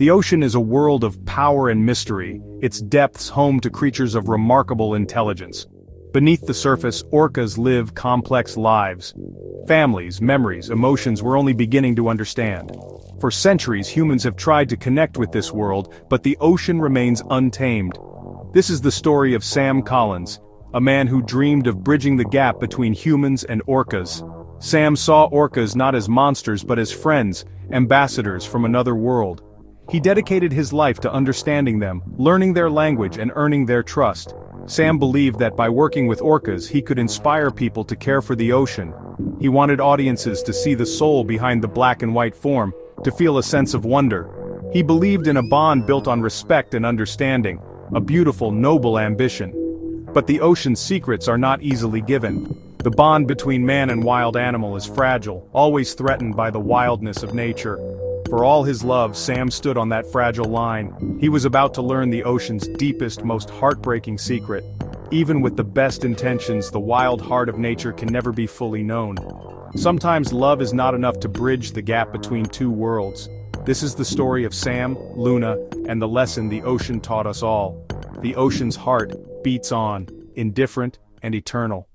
The ocean is a world of power and mystery, its depths home to creatures of remarkable intelligence. Beneath the surface, orcas live complex lives. Families, memories, emotions we're only beginning to understand. For centuries, humans have tried to connect with this world, but the ocean remains untamed. This is the story of Sam Collins, a man who dreamed of bridging the gap between humans and orcas. Sam saw orcas not as monsters but as friends, ambassadors from another world. He dedicated his life to understanding them, learning their language and earning their trust. Sam believed that by working with orcas he could inspire people to care for the ocean. He wanted audiences to see the soul behind the black and white form, to feel a sense of wonder. He believed in a bond built on respect and understanding, a beautiful, noble ambition. But the ocean's secrets are not easily given. The bond between man and wild animal is fragile, always threatened by the wildness of nature. For all his love, Sam stood on that fragile line. He was about to learn the ocean's deepest, most heartbreaking secret. Even with the best intentions, the wild heart of nature can never be fully known. Sometimes love is not enough to bridge the gap between two worlds. This is the story of Sam, Luna, and the lesson the ocean taught us all. The ocean's heart beats on, indifferent and eternal.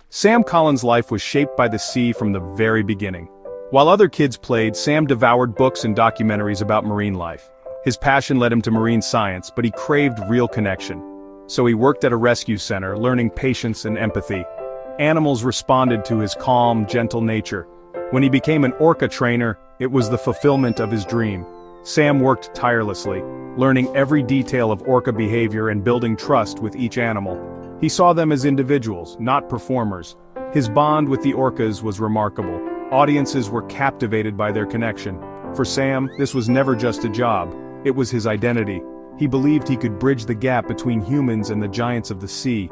Sam Collins' life was shaped by the sea from the very beginning. While other kids played, Sam devoured books and documentaries about marine life. His passion led him to marine science, but he craved real connection. So he worked at a rescue center, learning patience and empathy. Animals responded to his calm, gentle nature. When he became an orca trainer, it was the fulfillment of his dream. Sam worked tirelessly, learning every detail of orca behavior and building trust with each animal. He saw them as individuals, not performers. His bond with the orcas was remarkable. Audiences were captivated by their connection. For Sam, this was never just a job. It was his identity. He believed he could bridge the gap between humans and the giants of the sea.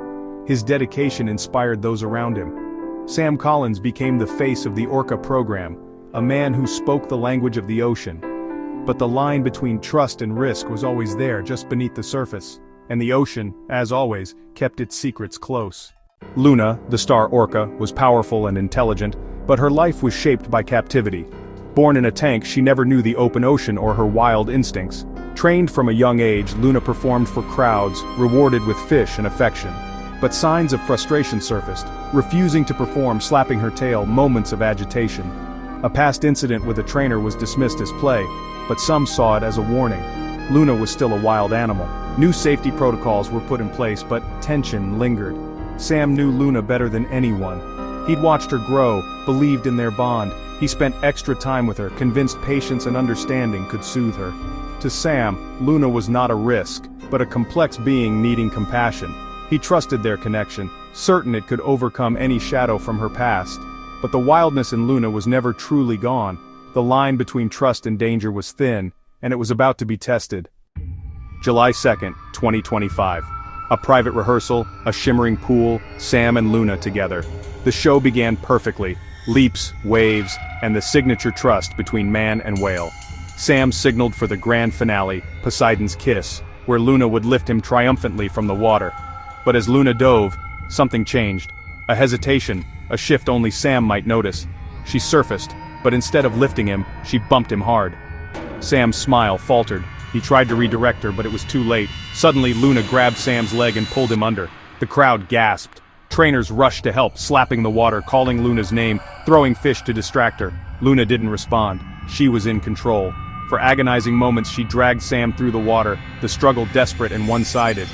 His dedication inspired those around him. Sam Collins became the face of the Orca program, a man who spoke the language of the ocean. But the line between trust and risk was always there, just beneath the surface. And the ocean, as always, kept its secrets close. Luna, the star orca, was powerful and intelligent, but her life was shaped by captivity. Born in a tank, she never knew the open ocean or her wild instincts. Trained from a young age, Luna performed for crowds, rewarded with fish and affection. But signs of frustration surfaced, refusing to perform, slapping her tail, moments of agitation. A past incident with a trainer was dismissed as play, but some saw it as a warning. Luna was still a wild animal. New safety protocols were put in place, but tension lingered. Sam knew Luna better than anyone. He'd watched her grow, believed in their bond. He spent extra time with her, convinced patience and understanding could soothe her. To Sam, Luna was not a risk, but a complex being needing compassion. He trusted their connection, certain it could overcome any shadow from her past. But the wildness in Luna was never truly gone. The line between trust and danger was thin, and it was about to be tested. July 2nd, 2025. A private rehearsal, a shimmering pool, Sam and Luna together. The show began perfectly. Leaps, waves, and the signature trust between man and whale. Sam signaled for the grand finale, Poseidon's kiss, where Luna would lift him triumphantly from the water. But as Luna dove, something changed. A hesitation, a shift only Sam might notice. She surfaced, but instead of lifting him, she bumped him hard. Sam's smile faltered. He tried to redirect her, but it was too late. Suddenly, Luna grabbed Sam's leg and pulled him under. The crowd gasped. Trainers rushed to help, slapping the water, calling Luna's name, throwing fish to distract her. Luna didn't respond. She was in control. For agonizing moments, she dragged Sam through the water, the struggle desperate and one-sided.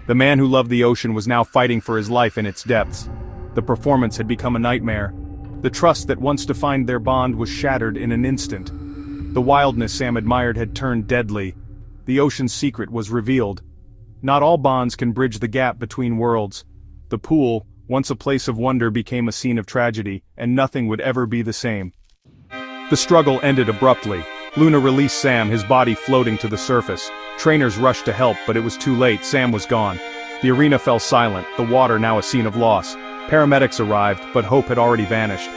The man who loved the ocean was now fighting for his life in its depths. The performance had become a nightmare. The trust that once defined their bond was shattered in an instant. The wildness Sam admired had turned deadly. The ocean's secret was revealed. Not all bonds can bridge the gap between worlds. The pool, once a place of wonder, became a scene of tragedy, and nothing would ever be the same. The struggle ended abruptly. Luna released Sam, his body floating to the surface. Trainers rushed to help, but it was too late. Sam was gone. The arena fell silent, the water now a scene of loss. Paramedics arrived, but hope had already vanished.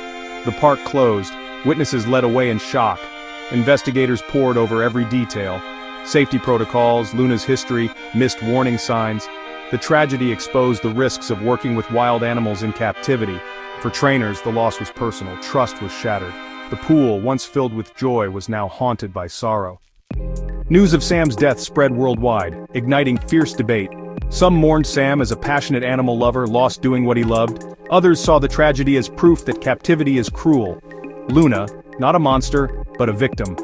The park closed, witnesses led away in shock. Investigators pored over every detail. Safety protocols, Luna's history, missed warning signs. The tragedy exposed the risks of working with wild animals in captivity. For trainers, the loss was personal, trust was shattered. The pool, once filled with joy, was now haunted by sorrow. News of Sam's death spread worldwide, igniting fierce debate. Some mourned Sam as a passionate animal lover lost doing what he loved. Others saw the tragedy as proof that captivity is cruel. Luna, not a monster, but a victim.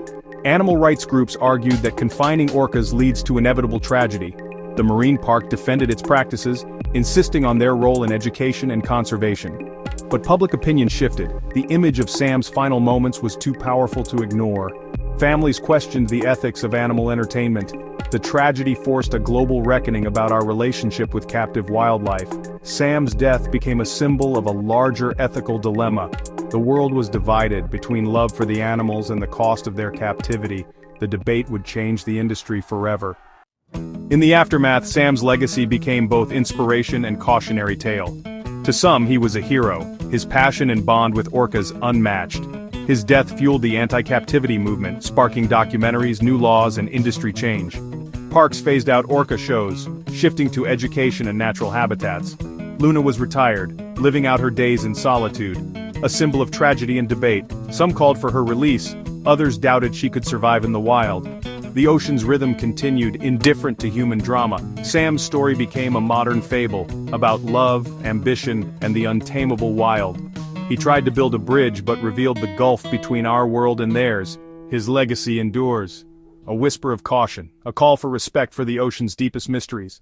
Animal rights groups argued that confining orcas leads to inevitable tragedy. The marine park defended its practices, insisting on their role in education and conservation. But public opinion shifted. The image of Sam's final moments was too powerful to ignore. Families questioned the ethics of animal entertainment. The tragedy forced a global reckoning about our relationship with captive wildlife. Sam's death became a symbol of a larger ethical dilemma. The world was divided between love for the animals and the cost of their captivity. The debate would change the industry forever. In the aftermath, Sam's legacy became both inspiration and cautionary tale. To some, he was a hero, his passion and bond with orcas unmatched. His death fueled the anti-captivity movement, sparking documentaries, new laws, and industry change. Parks phased out orca shows, shifting to education and natural habitats. Luna was retired, living out her days in solitude, a symbol of tragedy and debate. Some called for her release, others doubted she could survive in the wild. The ocean's rhythm continued, indifferent to human drama. Sam's story became a modern fable, about love, ambition, and the untamable wild. He tried to build a bridge but revealed the gulf between our world and theirs. His legacy endures. A whisper of caution, a call for respect for the ocean's deepest mysteries.